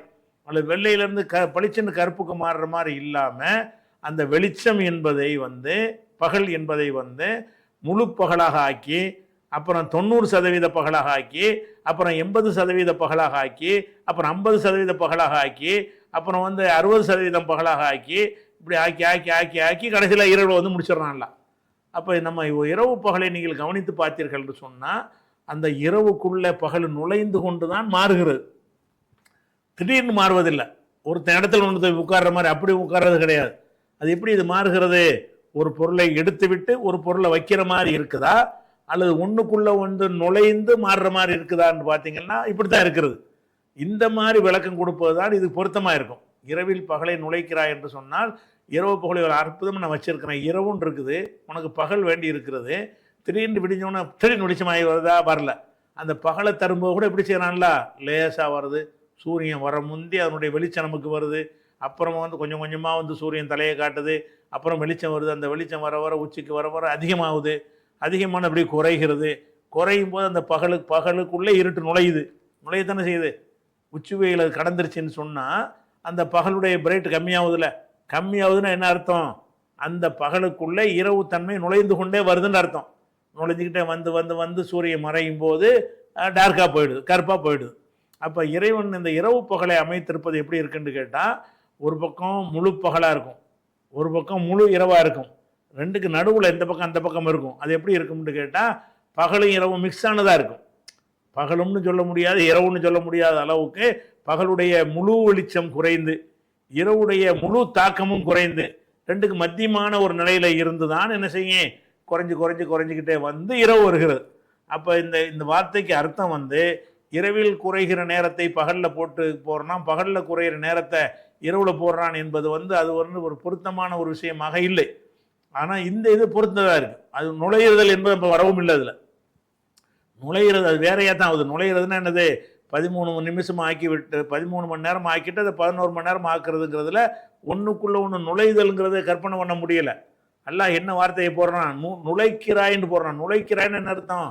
S2: அல்லது வெள்ளையிலேருந்து பளிச்சுன்னு கருப்புக்கு மாறுற மாதிரி இல்லாமல், அந்த வெளிச்சம் என்பதை வந்து பகல் என்பதை வந்து முழு பகலாக ஆக்கி, அப்புறம் 90% பகலாக ஆக்கி, அப்புறம் 80% பகலாக ஆக்கி, அப்புறம் 50% பகலாக ஆக்கி, அப்புறம் வந்து 60% பகலாக ஆக்கி, இப்படி ஆக்கி ஆக்கி ஆக்கி ஆக்கி கடைசியில் இரவு வந்து முடிச்சிடறான்ல. அப்போ நம்ம இரவு பகலை நீங்கள் கவனித்து பார்த்தீர்கள் என்று சொன்னால், அந்த இரவுக்குள்ளே பகல் நுழைந்து கொண்டு தான் மாறுகிறது, திடீர்னு மாறுவதில்லை. ஒருத்தன் இடத்துல ஒன்று உட்கார்ற மாதிரி அப்படி உட்கார்றது கிடையாது. அது எப்படி இது மாறுகிறது? ஒரு பொருளை எடுத்து விட்டு ஒரு பொருளை வைக்கிற மாதிரி இருக்குதா, அல்லது ஒன்றுக்குள்ளே வந்து நுழைந்து மாறுற மாதிரி இருக்குதான்னு பார்த்தீங்கன்னா இப்படி தான் இருக்கிறது. இந்த மாதிரி விளக்கம் கொடுப்பது தான் இது பொருத்தமாக இருக்கும். இரவில் பகலை நுழைக்கிறாய் என்று சொன்னால், இரவு பகலை ஒரு அற்புதமாக நான் வச்சிருக்கிறேன், இரவும் இருக்குது, உனக்கு பகல் வேண்டி இருக்கிறது, திடீர்னு விடிஞ்சோன்னா திடீர்னு வெளிச்சமாகி வருதா? வரல. அந்த பகலை தரும்போது கூட எப்படி செய்யறான்ல, லேசாக வருது, சூரியன் வர முந்தி அதனுடைய வெளிச்சம் நமக்கு வருது, அப்புறமா வந்து கொஞ்சம் கொஞ்சமாக வந்து சூரியன் தலையை காட்டுது, அப்புறம் வெளிச்சம் வருது, அந்த வெளிச்சம் வர வர உச்சிக்கு வர வர அதிகமாகுது, அதிகமான அப்படி குறைகிறது, குறையும் போது அந்த பகலுக்குள்ளே இருட்டு நுழையத்தானே செய்யுது. உச்சி வெயில் கடந்துருச்சுன்னு சொன்னால் அந்த பகலுடைய பிரைட் கம்மியாகுதுல்ல, கம்மியாகுதுன்னா என்ன அர்த்தம்? அந்த பகலுக்குள்ளே இரவு தன்மை நுழைந்து கொண்டே வருதுன்னு அர்த்தம். நுழைஞ்சிக்கிட்டே வந்து வந்து வந்து சூரியன் மறையும் போது டார்க்காக போயிடுது, கருப்பாக போயிடுது. அப்போ இறைவன் இந்த இரவு பகலை அமைத்திருப்பது எப்படி இருக்குன்னு கேட்டால், ஒரு பக்கம் முழு பகலாக இருக்கும், ஒரு பக்கம் முழு இரவாக இருக்கும், ரெண்டுக்கு நடுவில் இந்த பக்கம் அந்த பக்கம் இருக்கும். அது எப்படி இருக்கும்னு கேட்டால், பகலும் இரவும் மிக்ஸ் ஆனதாக இருக்கும். பகலும்னு சொல்ல முடியாது, இரவுன்னு சொல்ல முடியாத அளவுக்கு பகலுடைய முழு வெளிச்சம் குறைந்து, இரவுடைய முழு தாக்கமும் குறைந்து, ரெண்டுக்கு மத்தியமான ஒரு நிலையில் இருந்து தான் என்ன செய்யும், குறைஞ்சிக்கிட்டே வந்து இரவு வருகிறது. அப்போ இந்த வார்த்தைக்கு அர்த்தம் வந்து, இரவில் குறைகிற நேரத்தை பகலில் போட்டு போடுறான், பகலில் குறைகிற நேரத்தை இரவில் போடுறான் என்பது வந்து அது வந்து ஒரு பொருத்தமான ஒரு விஷயமாக இல்லை. ஆனால் இந்த இது பொருத்ததாக இருக்குது. அது நுழையிறதல் என்பது நம்ம வரவும் இல்லை. அதில் நுழையிறது அது வேறையாக தான் ஆகுது. நுழையிறதுன்னா என்னது, 13 நிமிஷம் ஆக்கி விட்டு 13 மணி நேரம் ஆக்கிட்டு அதை 11 மணி நேரம் ஆக்குறதுங்கிறதுல ஒன்றுக்குள்ளே ஒன்று நுழைதல்ங்கிறத கற்பனை பண்ண முடியலை. அல்லாஹ் என்ன வார்த்தையை போடுறான், நுழைக்கிறாயின்னு போடுறான். நுழைக்கிறாயின்னு என்ன அர்த்தம்?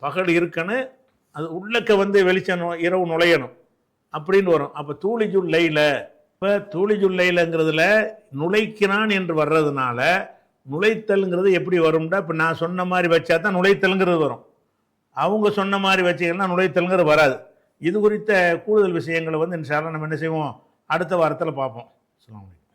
S2: பகல் இருக்கணும், அது உள்ளக்க வந்து வெளிச்சம் இரவு நுழையணும் அப்படின்னு வரும். அப்போ தூளிஜுல்லைல, இப்போ தூளிஜுல்லைலங்கிறதுல நுழைக்கிறான் என்று வர்றதுனால நுழைத்தல்ங்கிறது எப்படி வரும்டா, இப்போ நான் சொன்ன மாதிரி வச்சா தான் நுழைத்தல்ங்கிறது வரும். அவங்க சொன்ன மாதிரி வச்சிங்கன்னா நுழைத்தல்ங்கிறது வராது. இது குறித்த கூடுதல் விஷயங்களை வந்து இன்ஷா அல்லாஹ் நம்ம என்ன செய்வோம், அடுத்த வாரத்தில் பார்ப்போம். அஸ்ஸலாமு அலைக்கும்.